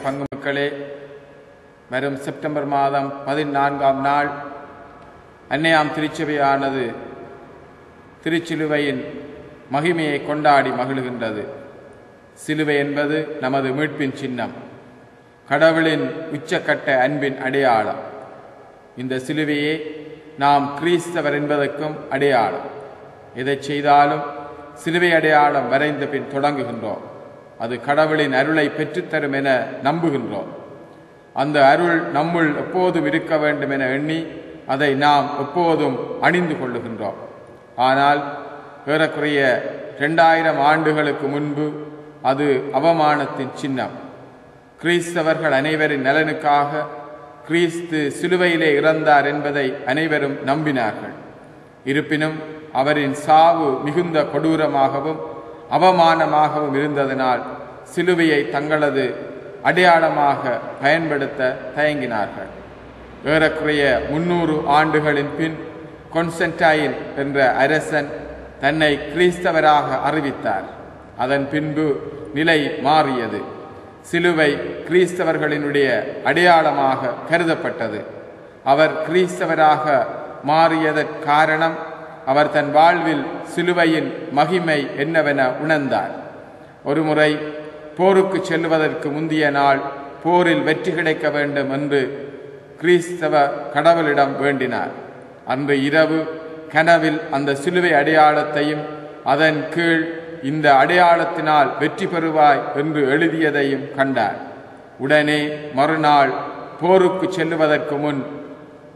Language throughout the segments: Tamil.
பங்கு மக்களே, வரும் செப்டம்பர் மாதம் 14ஆம் நாள் அன்னையாம் திருச்சபையானது திருச்சிலுவையின் மகிமையை கொண்டாடி மகிழ்கின்றது. சிலுவை என்பது நமது மீட்பின் சின்னம், கடவுளின் உச்சக்கட்ட அன்பின் அடையாளம். இந்த சிலுவையே நாம் கிறிஸ்தவர் என்பதற்கும் அடையாளம். எதை செய்தாலும் சிலுவை அடையாளம் வரைந்த பின் தொடங்குகின்றோம். அது கடவுளின் அருளை பெற்றுத்தரும் என நம்புகின்றோம். அந்த அருள் நம்முள் எப்போதும் இருக்க வேண்டும் என எண்ணி அதை நாம் எப்போதும் அணிந்து கொள்ளுகின்றோம். ஆனால் ஏறக்குறைய 2000 ஆண்டுகளுக்கு முன்பு அது அவமானத்தின் சின்னம். கிறிஸ்தவர்கள் அனைவரின் நலனுக்காக கிறிஸ்து சிலுவையிலே இறந்தார் என்பதை அனைவரும் நம்பினார்கள். இருப்பினும் அவரின் சாவு மிகுந்த கொடூரமாகவும் அவமானமாகவும் இருந்ததனால் சிலுவையை தங்களது அடையாளமாக பயன்படுத்த தயங்கினார்கள். ஏறக்குறைய 300 ஆண்டுகளின் பின் கொன்ஸ்டன்டைன் என்ற அரசன் தன்னை கிறிஸ்தவராக அறிவித்தார். அதன் பின்பு நிலை மாறியது. சிலுவை கிறிஸ்தவர்களினுடைய அடையாளமாக கருதப்பட்டது. அவர் கிறிஸ்தவராக மாறியதற்கு காரணம் அவர் தன் வாழ்வில் சிலுவையின் மகிமை என்னவென உணர்ந்தார். ஒருமுறை போருக்கு செல்வதற்கு முந்திய நாள் போரில் வெற்றி கிடைக்க வேண்டும் என்று கிறிஸ்தவ கடவுளிடம் வேண்டினார். அன்று இரவு கனவில் அந்த சிலுவை அடையாளத்தையும் அதன் கீழ் இந்த அடையாளத்தினால் வெற்றி பெறுவாய் என்று எழுதியதையும் கண்டார். உடனே மறுநாள் போருக்கு செல்லுவதற்கு முன்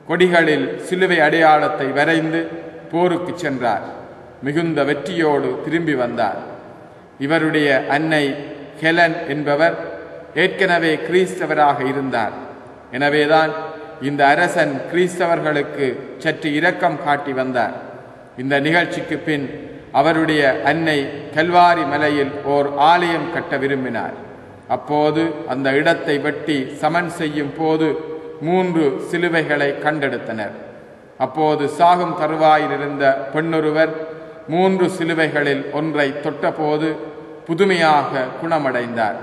கொடிகளில் சிலுவை அடையாளத்தை வரைந்து போருக்கு சென்றார். மிகுந்த வெற்றியோடு திரும்பி வந்தார். இவருடைய அன்னை ஹெலன் என்பவர் ஏற்கனவே கிறிஸ்தவராக இருந்தார். எனவேதான் இந்த அரசன் கிறிஸ்தவர்களுக்கு சற்று இரக்கம் காட்டி வந்தார். இந்த நிகழ்ச்சிக்கு பின் அவருடைய அன்னை கல்வாரி மலையில் ஓர் ஆலயம் கட்ட விரும்பினார். அப்போது அந்த இடத்தை வெட்டி சமன் செய்யும் போது 3 சிலுவைகளை கண்டெடுத்தனர். அப்போது சாகும் தருவாயிலிருந்த பெண்ணொருவர் 3 சிலுவைகளில் ஒன்றை தொட்டபோது புதுமையாக குணமடைந்தார்.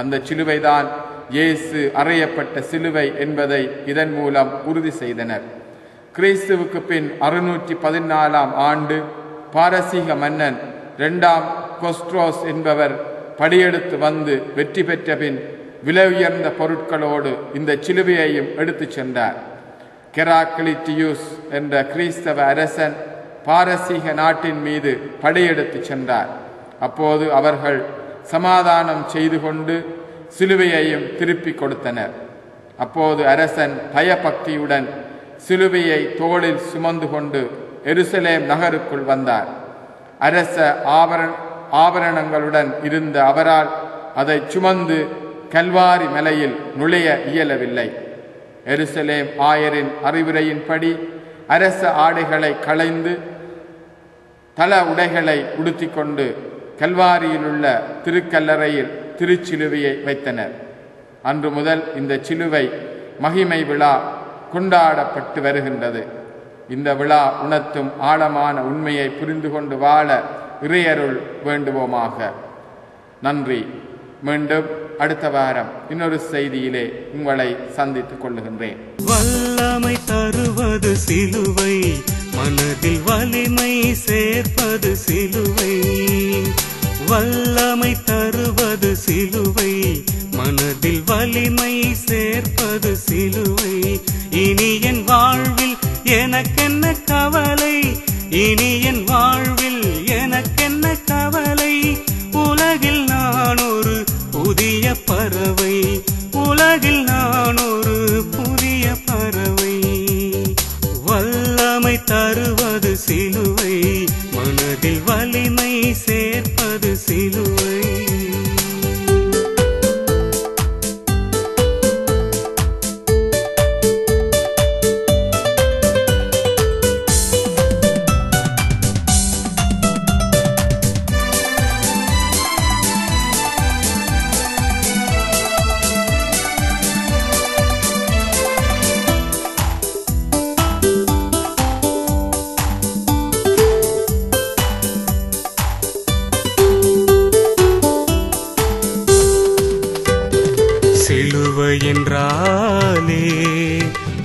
அந்த சிலுவைதான் இயேசு அறையப்பட்ட சிலுவை என்பதை இதன் மூலம் உறுதி செய்தனர். கிறிஸ்துவுக்கு பின் 614ஆம் ஆண்டு பாரசீக மன்னன் 2ஆம் கொஸ்ட்ரோஸ் என்பவர் படையெடுத்து வந்து வெற்றி பெற்ற பின் விலை உயர்ந்த பொருட்களோடு இந்த சிலுவையையும் எடுத்து சென்றார். கெராக்லிட்டியூஸ் என்ற கிறிஸ்தவ அரசன் பாரசீக நாட்டின் மீது படையெடுத்து சென்றார். அப்போது அவர்கள் சமாதானம் செய்து கொண்டு சிலுவையையும் திருப்பி கொடுத்தனர். அப்போது அரசன் பயபக்தியுடன் சிலுவையை தோளில் சுமந்து கொண்டு எருசலேம் நகருக்குள் வந்தார். அரச ஆபரணங்களுடன் இருந்த அவரால் அதை சுமந்து கல்வாரி மலையில் நுழைய இயலவில்லை. எருசலேம் ஆயரின் அறிவுரையின்படி அரச ஆடைகளை களைந்து தள உடைகளை உடுத்திக்கொண்டு கல்வாரியில் உள்ள திருக்கல்லறையில் திருச்சிலுவையை வைத்தனர். அன்று முதல் இந்த சிலுவை மகிமை விழா கொண்டாடப்பட்டு வருகின்றது. இந்த விழா உணர்த்தும் ஆழமான உண்மையை புரிந்து கொண்டு வாழ இறையருள் வேண்டுவோமாக. நன்றி. மீண்டும் அடுத்த வாரம் இன்னொரு செய்தியிலே உங்களை சந்தித்துக் கொள்ளுகின்றேன். வல்லமை தருவது சிலுவை, மனதில் வலிமை சேர்ப்பது சிலுவை. வல்லமை தருவது சிலுவை, மனதில் வலிமை சேர்ப்பது சிலுவை. இனி என் வாழ்வில் எனக்கென்ன கவலை, இனி என் வாழ்வில் எனக்கென்ன கவலை. உலகில் நான் ஒரு புதிய பறவை, உலகில் நான் ஒரு புதிய பறவை. வல்லமை தருவது சிலுவை, மனதில் வலிமை சேர்ப்பது சிலுவை. சிலுவை என்றாலே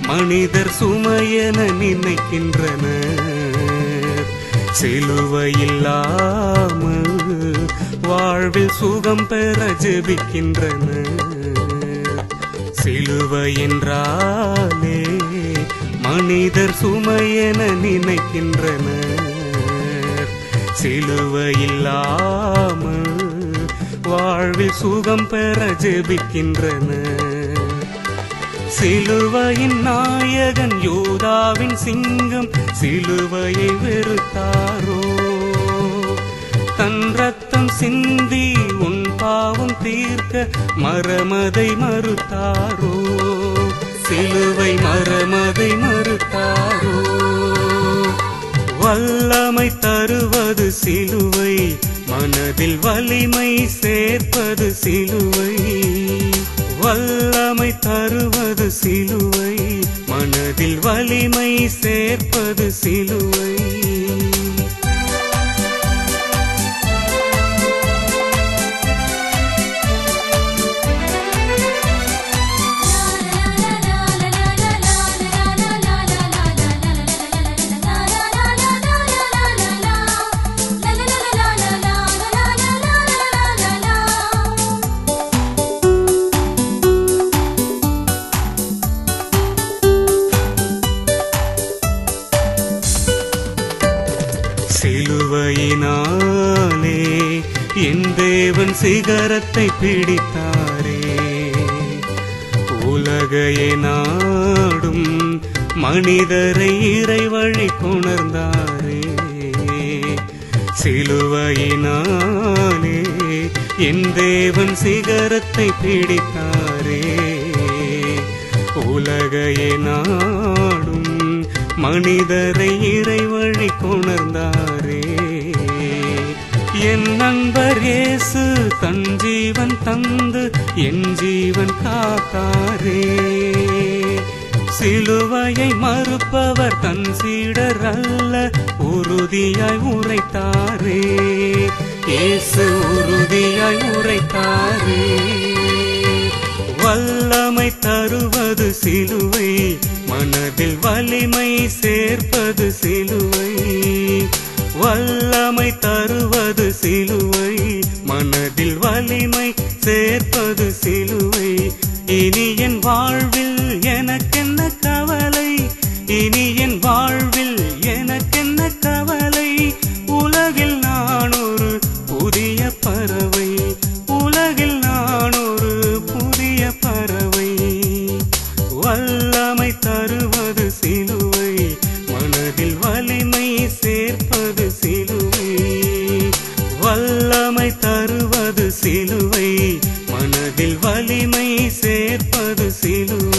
மனிதர் சுமையென நினைக்கின்றனர். சிலுவை இல்லாமல் வாழ்வில் சுகம் பெற ஜெபிக்கின்றனர். சிலுவை என்றாலே மனிதர் சுமையென நினைக்கின்றனர். சிலுவை இல்லாமல் வாழ்வில் சுகம் பெற ஜெபிக்கின்றனர். சிலுவையின் நாயகன் யூதாவின் சிங்கம் சிலுவையை வெறுத்தாரோ? தன் ரத்தம் சிந்தி உன் பாவம் தீர்க்க மரமதை மறுத்தாரோ? சிலுவை மரமதை மறுத்தாரோ? வல்லமை தருவது சிலுவை, மனதில் வலிமை சேர்ப்பது சிலுவை. வல்லமை தருவது சிலுவை, மனதில் வலிமை சேர்ப்பது சிலுவை. சிலுவையினாலே என் தேவன் சிகரத்தை பிடித்தாரே. உலகையை நாடும் மனிதரை இறை வழி கொணர்ந்தாரே. சிலுவையினாலே என் தேவன் சிகரத்தை பிடித்தாரே. உலகையை நாடும் மனிதரை இறை வழி கொணர்ந்தாரே. என் நண்பர் இயேசு தன் ஜீவன் தந்து என் ஜீவன் காத்தாரே. சிலுவையை மறுப்பவர் தன் சீடர் அல்ல, உறுதியாய் உரைத்தாரே. இயேசு உறுதியாய் உரைத்தாரே. வல்லமை தருவது சிலுவை, மனதில் வலிமை சேர்ப்பது சிலுவை. வல்லமை தருவது சிலுவை, மனதில் வலிமை சேர்ப்பது சிலுவை. இனி என் வாழ்வில் எனக்கென்ன கவலை, இனி என் வாழ்வில் எனக்கென்ன கவலை. உலகில் நான் ஒரு புதிய பறவை, உலகில் நான் ஒரு புதிய பறவை. வல்லமை தருவது சிலுவை, மனதில் வலிமை சேர்ப்பது சிலுவை. வல்லமை தருவது சிலுவை, மனதில் வலிமை சேர்ப்பது சிலுவை.